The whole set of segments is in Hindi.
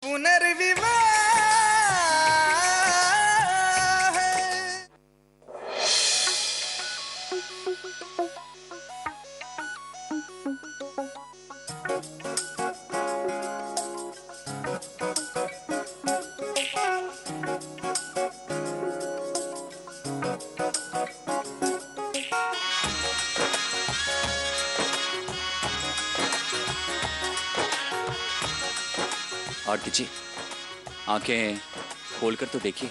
पुनर्विवाह आरती जी, आंखें खोलकर तो देखिए,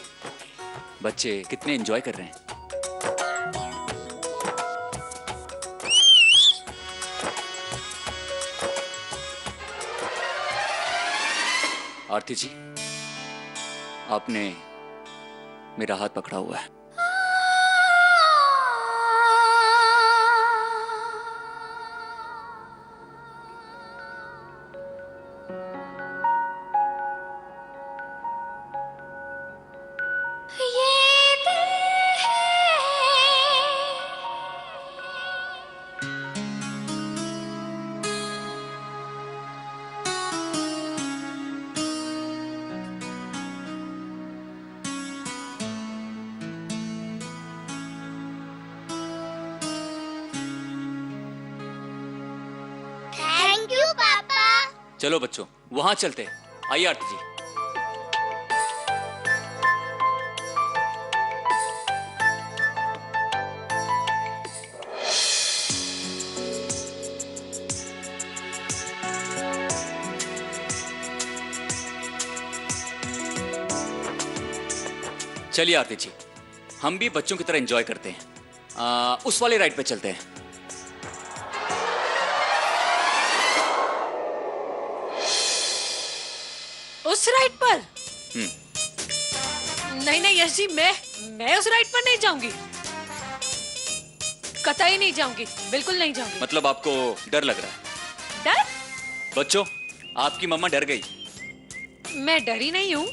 बच्चे कितने एंजॉय कर रहे हैं। आरती जी, आपने मेरा हाथ पकड़ा हुआ है। थैंक यू पापा। चलो बच्चों, वहां चलते हैं। आइए आरती जी। चलिए आरती जी, हम भी बच्चों की तरह एंजॉय करते हैं। उस वाले राइड पे चलते हैं। उस राइड पर? नहीं नहीं यश जी, मैं उस राइड पर नहीं जाऊंगी, कतई नहीं जाऊंगी, बिल्कुल नहीं जाऊंगी। मतलब आपको डर लग रहा है? डर? बच्चों, आपकी मम्मा डर गई। मैं डरी नहीं हूँ,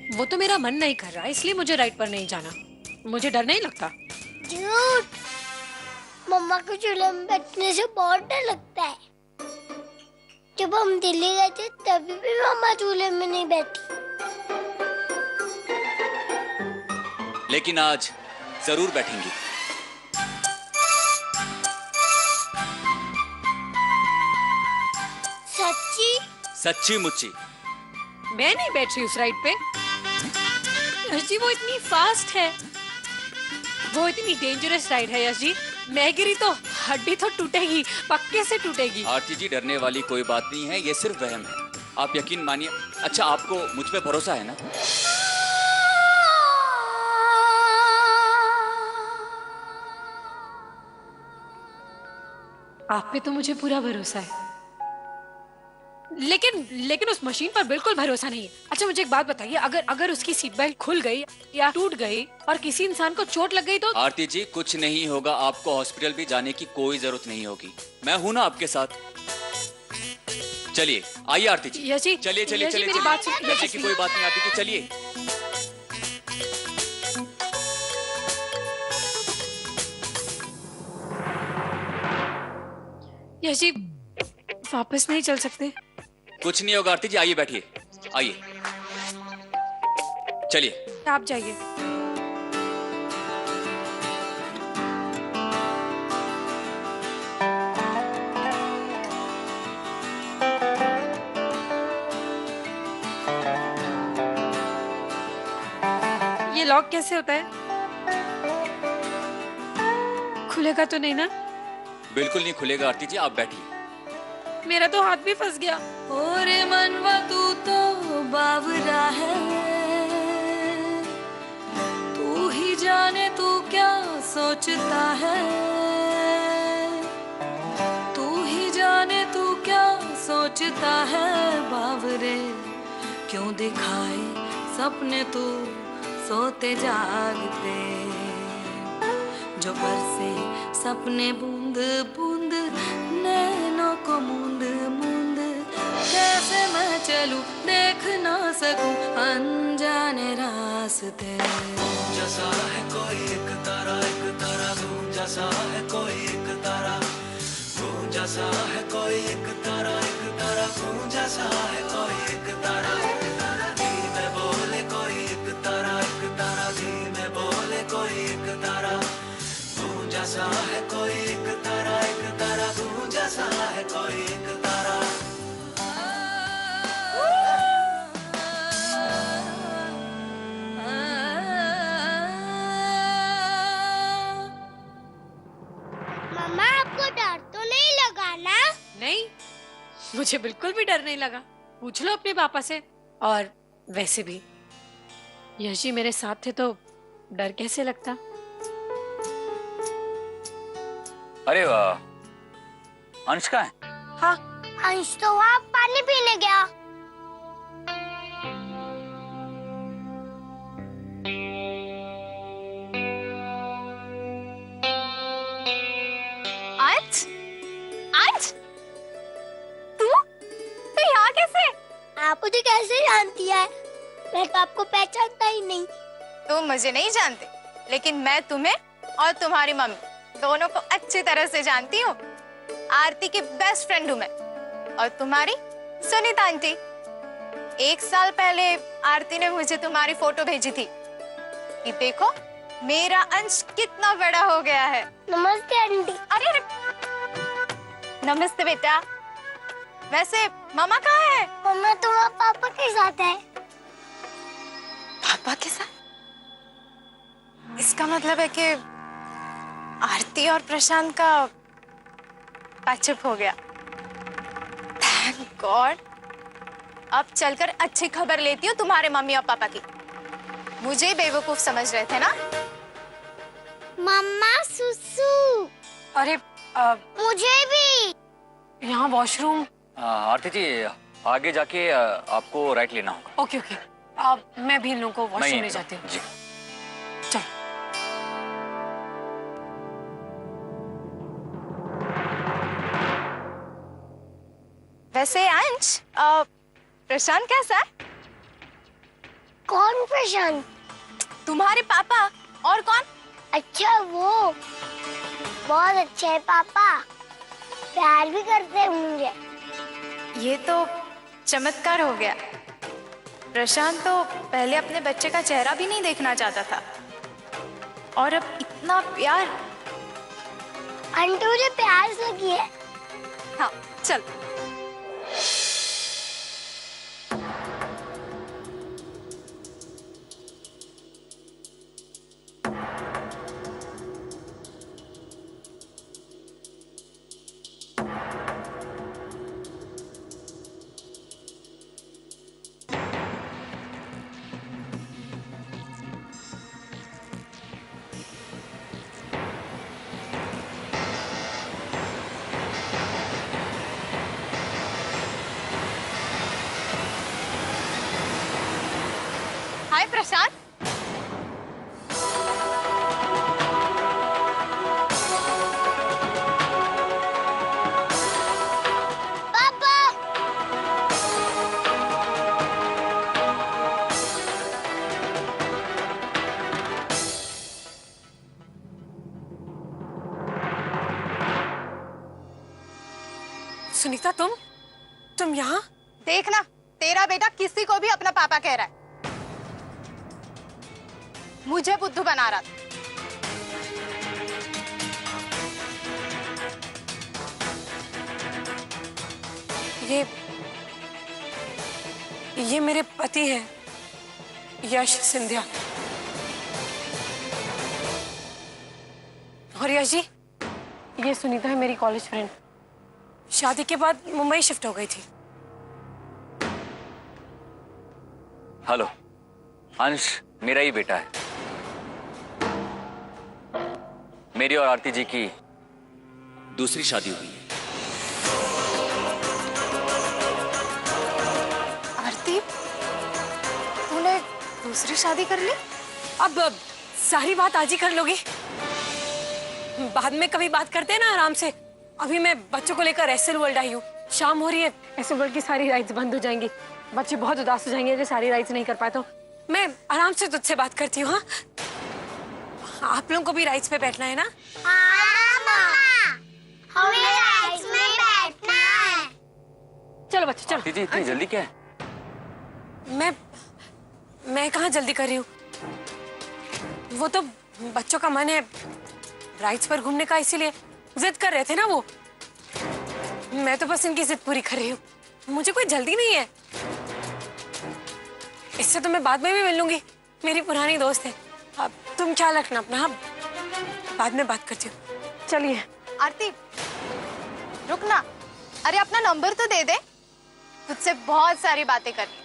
वो तो मेरा मन नहीं कर रहा है, इसलिए मुझे राइड पर नहीं जाना। मुझे डर नहीं लगता। झूठ। मम्मा को झूले में बैठने से बहुत डर लगता है। जब हम दिल्ली गए थे तभी भी मम्मा झूले में नहीं बैठी। लेकिन आज जरूर बैठेंगी। सच्ची? सच्ची मुच्ची। मैं नहीं बैठ रही उस राइड पे। यश जी, वो इतनी फास्ट है, वो इतनी डेंजरस राइड है। यश जी, मैं गिरी तो हड्डी तो टूटेगी, पक्के से टूटेगी। आरती जी, डरने वाली कोई बात नहीं है, ये सिर्फ वहम है, आप यकीन मानिए। अच्छा, आपको मुझ पे भरोसा है ना? आप पे तो मुझे पूरा भरोसा है, लेकिन उस मशीन पर बिल्कुल भरोसा नहीं है। अच्छा मुझे एक बात बताइए, अगर उसकी सीट बेल्ट खुल गई या टूट गई और किसी इंसान को चोट लग गई तो? आरती जी, कुछ नहीं होगा, आपको हॉस्पिटल भी जाने की कोई जरूरत नहीं होगी, मैं हूं ना आपके साथ। चलिए आइए आरती जी। यश जी, चलिए चलिए यश जी, चलिए, मेरी बात सुनिए। डरने की कोई बात नहीं आरती जी, चलिए। यश जी, वापस नहीं चल सकते? कुछ नहीं होगा आरती जी, आइए बैठिए, आइए, चलिए। आप जाइए। ये लॉक कैसे होता है? खुलेगा तो नहीं ना? बिल्कुल नहीं खुलेगा आरती जी, आप बैठिए। मेरा तो हाथ भी फंस गया। और मनवा तू तो बावरा है, तू ही जाने तू क्या सोचता है, तू ही जाने तू क्या सोचता है। बावरे क्यों दिखाए सपने तू सोते जागते, जो बरसे सपने बूंद बूंद नैनों को मूंद मूंद। कैसे मैं चलूं देख ना सकूं अनजाने रास्ते। जैसा है कोई एक तारा गूंजा जैसा है कोई एक तारा, गूंजा सा है कोई एक तारा गूंजा सा है कोई एक तारा। मुझे बिल्कुल भी डर नहीं लगा। पूछ लो अपने पापा से। और वैसे भी यश जी मेरे साथ थे तो डर कैसे लगता। अरे वाह, अंश कहाँ है? हाँ, अंश तो वहाँ पानी पीने गया। अंश, अंश, तू यहाँ कैसे? आप मुझे कैसे जानती है? मैं तो आपको पहचानता ही नहीं। तुम मुझे नहीं जानते, लेकिन मैं तुम्हें और तुम्हारी मम्मी दोनों को अच्छी तरह से जानती हूँ। आरती की बेस्ट फ्रेंड हूँ मैं, और तुम्हारी सुनीता आंटी। 1 साल पहले आरती ने मुझे तुम्हारी फोटो भेजी थी कि देखो मेरा अंश कितना बड़ा हो गया है। नमस्ते आंटी। अरे नमस्ते बेटा। वैसे मामा कहाँ है? मम्मा तुम्हारे पापा के साथ है। पापा के साथ? इसका मतलब है कि आरती और प्रशांत का पैचअप हो गया। Thank God. अब चलकर अच्छी खबर लेती हूँ तुम्हारे मम्मी और पापा की। मुझे बेवकूफ समझ रहे थे ना? मम्मा सुसु। अरे मुझे भी। यहाँ वॉशरूम। आरती जी, आगे जाके आपको राइट लेना होगा। ओके ओके, मैं भी इन लोगों को वॉशरूम ले जाती हूँ। जी चल। वैसे अंश, प्रशांत कैसा है? कौन प्रशांत? तुम्हारे पापा। और कौन? अच्छा वो बहुत अच्छे है पापा, प्यार भी करते हैं मुझे। ये तो चमत्कार हो गया। प्रशांत तो पहले अपने बच्चे का चेहरा भी नहीं देखना चाहता था, और अब इतना प्यार। आंटी मुझे प्यास लगी है। हाँ चल। हाय प्रशांत। पापा। सुनीता, तुम यहाँ? देखना, तेरा बेटा किसी को भी अपना पापा कह रहा है। मुझे बुद्धू बना रहा था। ये मेरे पति हैं, यश सिंधिया। और यश जी, ये सुनीता है, मेरी कॉलेज फ्रेंड। शादी के बाद मुंबई शिफ्ट हो गई थी। हेलो, अंश मेरा ही बेटा है। मेरी और आरती जी की दूसरी शादी हुई है। आरती, तूने दूसरी शादी कर ली? अब सारी बात आज ही कर लोगी? बाद में कभी बात करते हैं ना आराम से। अभी मैं बच्चों को लेकर एसएल वर्ल्ड आई हूँ। शाम हो रही है, एसएल वर्ल्ड की सारी राइड्स बंद हो जाएंगी। बच्चे बहुत उदास हो जाएंगे अगर सारी राइड्स नहीं कर पाए तो। मैं आराम से तुझसे बात करती हूँ। हाँ, आप लोगों को भी राइड्स पे बैठना है ना? हमें राइड्स में बैठना है। चलो बच्चे चलो। आरती जी, इतनी जल्दी क्या है? मैं कहाँ जल्दी कर रही हूँ। वो तो बच्चों का मन है राइड्स पर घूमने का, इसीलिए जिद कर रहे थे ना वो। मैं तो बस इनकी जिद पूरी कर रही हूँ। मुझे कोई जल्दी नहीं है। इससे तो मैं बाद में भी मिल लूंगी, मेरी पुरानी दोस्त है। अब तुम ख्याल रखना अपना। हाँ, बाद में बात करती हूँ। चलिए। आरती रुक ना। अरे अपना नंबर तो दे दे। तुझसे बहुत सारी बातें करनी है।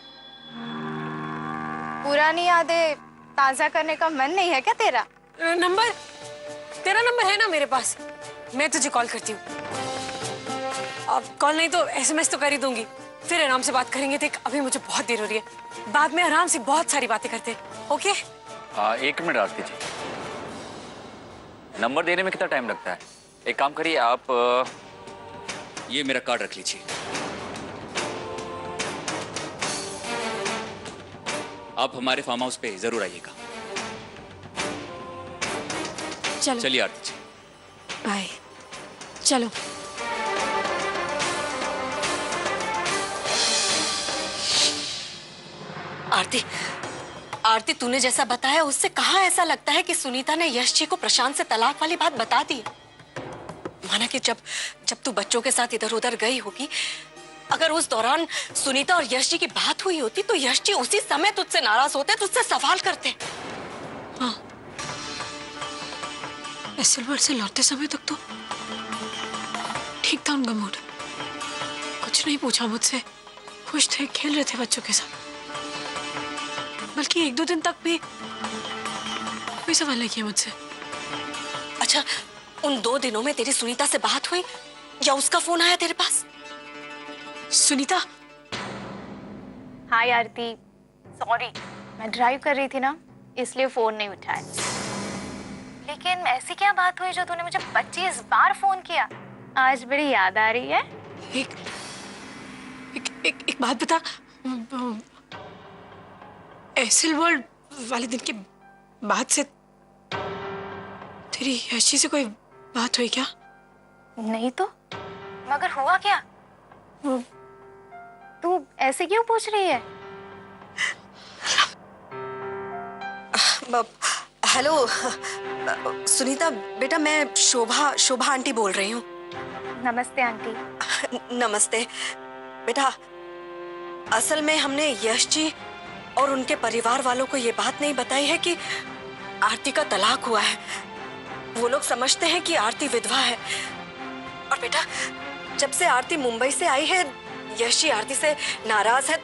पुरानी यादें ताजा करने का मन नहीं है क्या तेरा? नंबर, तेरा नंबर है ना मेरे पास, मैं तुझे कॉल करती हूँ। अब कॉल नहीं तो SMS तो कर ही दूंगी, फिर आराम से बात करेंगे। देख अभी मुझे बहुत देर हो रही है, बाद में आराम से बहुत सारी बातें करते हैं। ओके? 1 मिनट आरती जी, नंबर देने में कितना टाइम लगता है? एक काम करिए आप, ये मेरा कार्ड रख लीजिए। आप हमारे फार्म हाउस पे जरूर आइएगा। चलो चलिए आरती जी। बाय। चलो। आरती, आरती तूने जैसा बताया उससे कहाँ ऐसा लगता है कि सुनीता ने यश जी को प्रशांत से तलाक वाली बात बता दी। माना कि जब तू बच्चों के साथ इधर उधर गई होगी, अगर उस दौरान सुनीता और यश जी की बात हुई होती तो यश जी उसी समय तुझसे नाराज होते, तुझसे सवाल करते। हाँ, एसएलवर से लौटते समय तक तो ठीक था उनका मूड, कुछ नहीं पूछा मुझसे, खुश थे, खेल रहे थे बच्चों के साथ। बल्कि 1-2 दिन तक भी कोई सवाल नहीं किया मुझसे। अच्छा, उन 2 दिनों में तेरी सुनीता से बात हुई या उसका फोन आया तेरे पास? सुनीता? हाय आरती, सॉरी मैं ड्राइव कर रही थी ना, इसलिए फोन नहीं उठाया। लेकिन ऐसी क्या बात हुई जो तूने मुझे 25 बार फोन किया? आज बड़ी याद आ रही है। एक बात बता, एसएल वर्ल्ड वाले दिन के बाद से तेरी यश जी से कोई बात हुई क्या? नहीं तो, मगर हुआ क्या? तू ऐसे क्यों पूछ रही है? हेलो सुनीता बेटा, मैं शोभा आंटी बोल रही हूँ। नमस्ते आंटी। नमस्ते बेटा, असल में हमने यश जी और उनके परिवार वालों को ये बात नहीं बताई है कि आरती का तलाक हुआ है। वो लोग समझते हैं कि आरती विधवा है। और बेटा, जब से आरती मुंबई से आई है, यश जी आरती से नाराज है,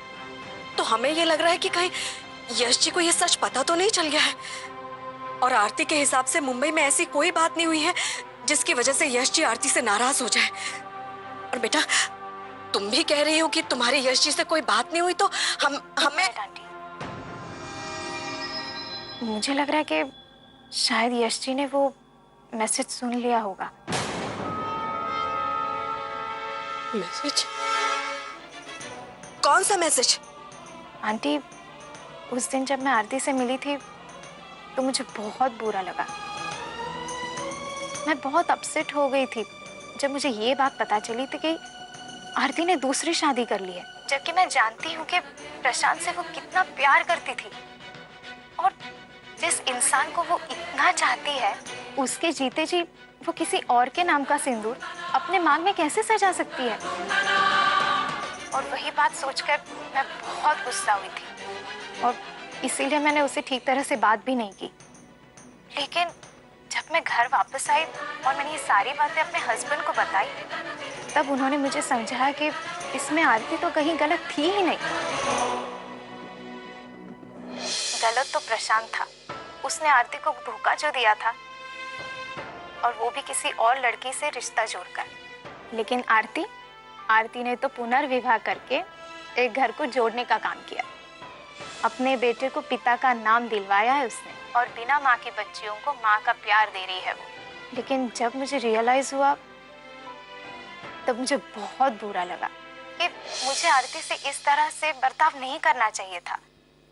तो हमें ये लग रहा है कि कहीं यश जी को ये सच पता तो नहीं चल गया है। और आरती के हिसाब से मुंबई में ऐसी कोई बात नहीं हुई है जिसकी वजह से यश जी आरती से नाराज हो जाए। और बेटा, तुम भी कह रही हो कि तुम्हारी यश जी से कोई बात नहीं हुई, तो हमें आंटी, मुझे लग रहा है कि शायद यश जी ने वो मैसेज सुन लिया होगा। मैसेज? कौन सा मैसेज? आंटी, उस दिन जब मैं आरती से मिली थी तो मुझे बहुत बुरा लगा। मैं बहुत अपसेट हो गई थी जब मुझे ये बात पता चली थी कि आरती ने दूसरी शादी कर ली है, जबकि मैं जानती हूँ कि प्रशांत से वो कितना प्यार करती थी। और जिस इंसान को वो इतना चाहती है, उसके जीते जी वो किसी और के नाम का सिंदूर अपने मांग में कैसे सजा सकती है? और वही बात सोचकर मैं बहुत गुस्सा हुई थी और इसीलिए मैंने उसे ठीक तरह से बात भी नहीं की। लेकिन जब मैं घर वापस आई और मैंने ये सारी बातें अपने हस्बैंड को बताई, तब उन्होंने मुझे समझाया कि इसमें आरती तो कहीं गलत थी ही नहीं। गलत तो प्रशांत था, उसने आरती को धोखा जो दिया था, और वो भी किसी और लड़की से रिश्ता जोड़कर। लेकिन आरती ने तो पुनर्विवाह करके एक घर को जोड़ने का काम किया। अपने बेटे को पिता का नाम दिलवाया है उसने, और बिना माँ की बच्चियों को माँ का प्यार दे रही है वो। लेकिन जब मुझे रियलाइज हुआ तब मुझे बहुत बुरा लगा कि मुझे आरती से इस तरह से बर्ताव नहीं करना चाहिए था।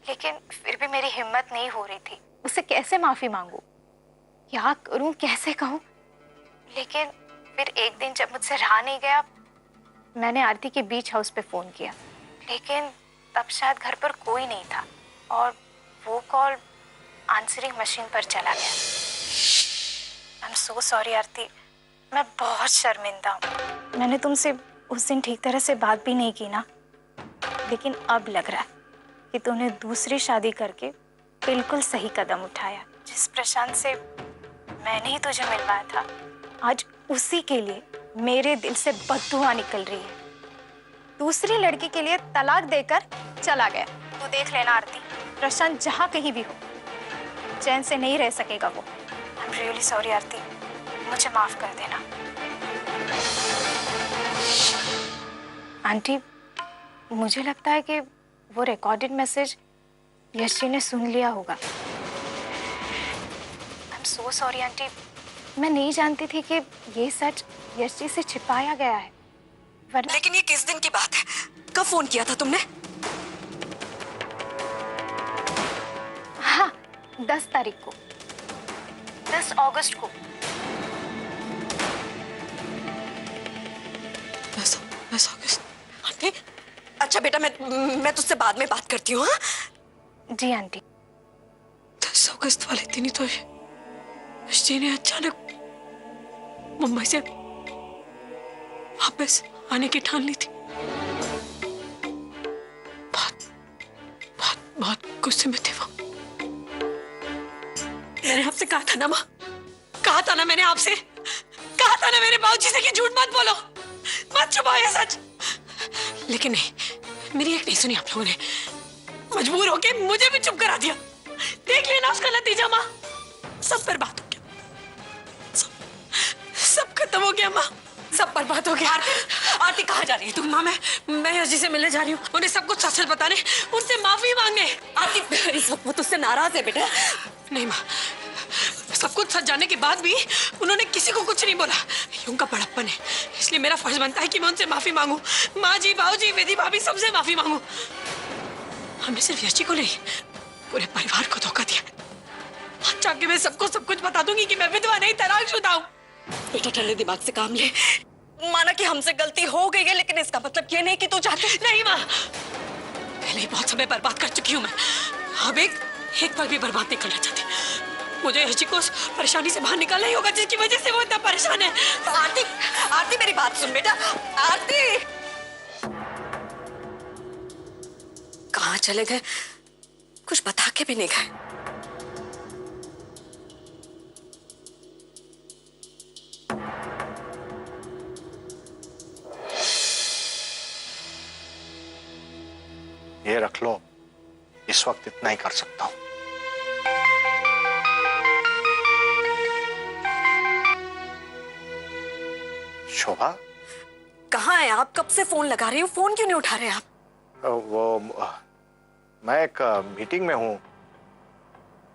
लेकिन फिर भी मेरी हिम्मत नहीं हो रही थी, उससे कैसे माफी मांगू, क्या करूं, कैसे कहूं। लेकिन फिर एक दिन जब मुझसे रहा नहीं गया, मैंने आरती के बीच हाउस पे फोन किया, लेकिन तब शायद घर पर कोई नहीं था और वो कॉल आंसरिंग मशीन पर चला गया। आई एम सो सॉरी आरती, मैं बहुत शर्मिंदा हूँ। मैंने तुमसे उस दिन ठीक तरह से बात भी नहीं की ना, लेकिन अब लग रहा है कि तूने दूसरी शादी करके बिल्कुल सही कदम उठाया। जिस प्रशांत से मैंने ही तुझे मिलवाया था, आज उसी के लिए मेरे दिल से बददुआ निकल रही है। दूसरी लड़की के लिए तलाक देकर चला गया। तो देख लेना आरती, प्रशांत जहाँ कहीं भी हो चैन से नहीं रह सकेगा वो। आई एम रियली सॉरी आरती, मुझे माफ कर देना। आंटी, मुझे लगता है कि वो रिकॉर्डेड मैसेज यश जी ने सुन लिया होगा। I am so sorry aunty, मैं नहीं जानती थी कि ये सच यश जी से छिपाया गया है, वरना। लेकिन ये किस दिन की बात है? कब फोन किया था तुमने? हाँ, 10 तारीख को, 10 अगस्त को। 10 अगस्त? आंटी, अच्छा बेटा, मैं तुझसे बाद में बात करती हूँ। हाँ जी आंटी। 10 अगस्त वाले दिन ही तो यश जी ने अचानक मुंबई से वापस आने की ठान ली थी। बहुत गुस्से में थे वो। मैंने आपसे कहा था ना माँ, कहा था ना मैंने आपसे, कहा था ना मेरे बाबूजी से कि झूठ मत बोलो, मत छुपाओ ये सच। लेकिन नहीं, मेरी एक नहीं सुनी आप लोगों ने, मजबूर होके मुझे भी चुप करा दिया। देख लेना उसका नतीजा माँ, सब बर्बाद हो गया, सब खत्म हो गया माँ, सब बर्बाद हो गया। आरती कहाँ जा रही है तुम? माँ, मैं यश जी से मिलने जा रही हूँ, उन्हें सब कुछ सच बताने, उनसे माफी मांगने। आरती, इस वक्त वो तुझसे नाराज है बेटा। नहीं माँ, सब कुछ सच जानने के बाद भी उन्होंने किसी को कुछ नहीं बोला, ये उनका बड़प्पन है, इसलिए मेरा फर्ज बनता है कि मैं उनसे माफी मांगू। माँ जी, बाबूजी, वेदी भाभी, सबसे माफी मांगू। हमने सिर्फ यश जी को नहीं, पूरे परिवार को धोखा दिया। आज जाके मैं सबको सब कुछ बता दूंगी कि मैं विधवा नहीं, तलाकशुदा हूँ। बेटा ठंडे दिमाग से काम ले। माना कि हमसे गलती हो गई है, लेकिन इसका मतलब ये नहीं कि तू चाहती। नहीं माँ, पहले ही बहुत समय बर्बाद कर चुकी हूँ मैं, अब एक पल भी बर्बाद नहीं करना चाहती। मुझे यश जी को उस परेशानी से बाहर निकालना ही होगा जिसकी वजह से वो इतना परेशान है। आरती, आरती मेरी बात सुन बेटा। आरती कहाँ चले गए? कुछ बता के भी नहीं गए। ये रख लो, इस वक्त इतना ही कर सकता हूं। शोभा, कहाँ है आप? कब से फोन लगा रही हूँ, फोन क्यों नहीं उठा रहे आप? मैं एक मीटिंग में हूँ,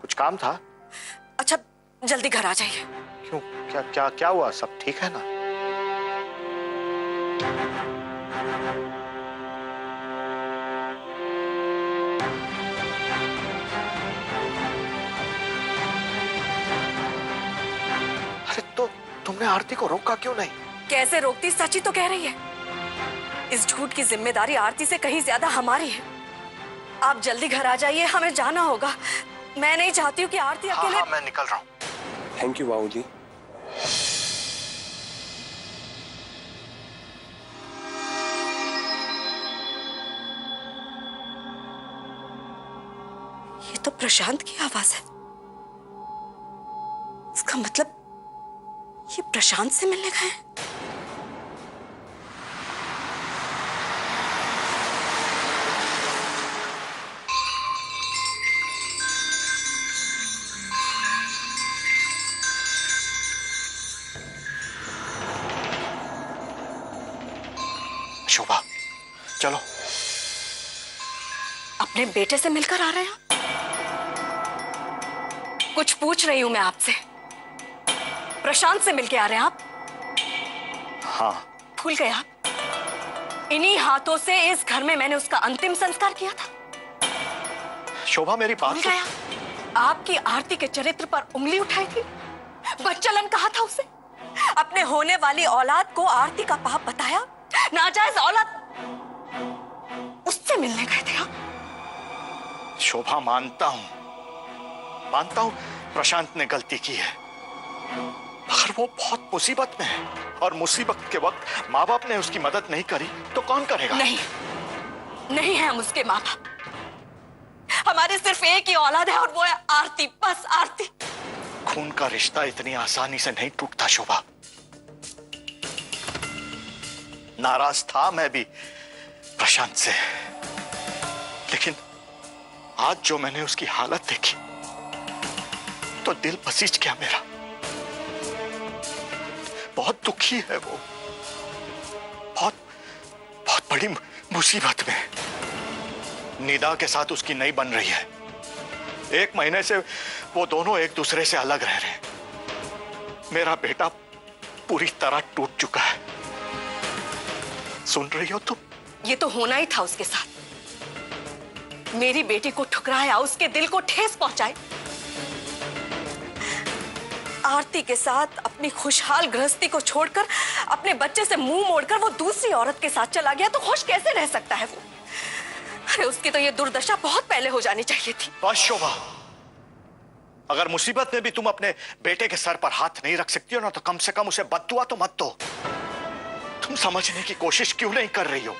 कुछ काम था। अच्छा, जल्दी घर आ जाइए। क्यों, क्या क्या क्या हुआ? सब ठीक है ना? अरे तो तुमने आरती को रोका क्यों नहीं? कैसे रोकती? सच ही तो कह रही है। इस झूठ की जिम्मेदारी आरती से कहीं ज्यादा हमारी है। आप जल्दी घर आ जाइए, हमें जाना होगा। मैं नहीं चाहती हूँ कि आरती अकेले। हाँ, मैं निकल रहा हूँ। थैंक यू बाबूजी। ये तो प्रशांत की आवाज है। इसका मतलब ये प्रशांत से मिलने गए हैं। शोभा, चलो। अपने बेटे से मिलकर आ रहे हैं? कुछ पूछ रही हूं मैं आपसे। प्रशांत से मिलके आ रहे हैं आप? हाँ। भूल गए आप? इन्हीं हाथों से इस घर में मैंने उसका अंतिम संस्कार किया था। शोभा, मेरी बात भूल सुन। गया? आपकी आरती के चरित्र पर उंगली उठाई थी, बच्चलन कहा था उसे, अपने होने वाली औलाद को आरती का पाप बताया, नाजायज औलाद, उससे मिलने गए थे आप? शोभा, मानता हूं प्रशांत ने गलती की है, मगर वो बहुत मुसीबत में है, और मुसीबत के वक्त माँ बाप ने उसकी मदद नहीं करी तो कौन करेगा? नहीं है हम उसके माँ बाप। हमारे सिर्फ एक ही औलाद है और वो है आरती, बस आरती। खून का रिश्ता इतनी आसानी से नहीं टूटता शोभा। नाराज था मैं भी, प्रशांत से, लेकिन आज जो मैंने उसकी हालत देखी तो दिल पसीज गया मेरा। बहुत दुखी है वो, बहुत बहुत बड़ी मुसीबत में। निदा के साथ उसकी नई बन रही है। 1 महीने से वो दोनों एक दूसरे से अलग रह रहे हैं। मेरा बेटा पूरी तरह टूट चुका है। सुन रही हो तुम? ये तो होना ही था उसके साथ। मेरी बेटी को ठुकराया, उसके दिल को ठेस पहुंचाई। आरती के साथ अपनी खुशहाल गृहस्थी को छोड़कर, अपने बच्चे से मुंह मोड़कर वो दूसरी औरत के साथ चला गया, तो खुश कैसे रह सकता है वो? अरे उसकी तो ये दुर्दशा बहुत पहले हो जानी चाहिए थी। बस शोभा, अगर मुसीबत में भी तुम अपने बेटे के सर पर हाथ नहीं रख सकती हो ना, तो कम से कम उसे बद्दुआ तो मत दो। तुम समझने की कोशिश क्यों नहीं कर रही हो?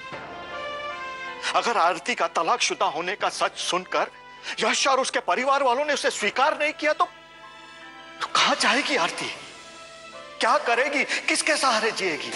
अगर आरती का तलाकशुदा होने का सच सुनकर यश और उसके परिवार वालों ने उसे स्वीकार नहीं किया तो कहां जाएगी आरती? क्या करेगी? किसके सहारे जिएगी?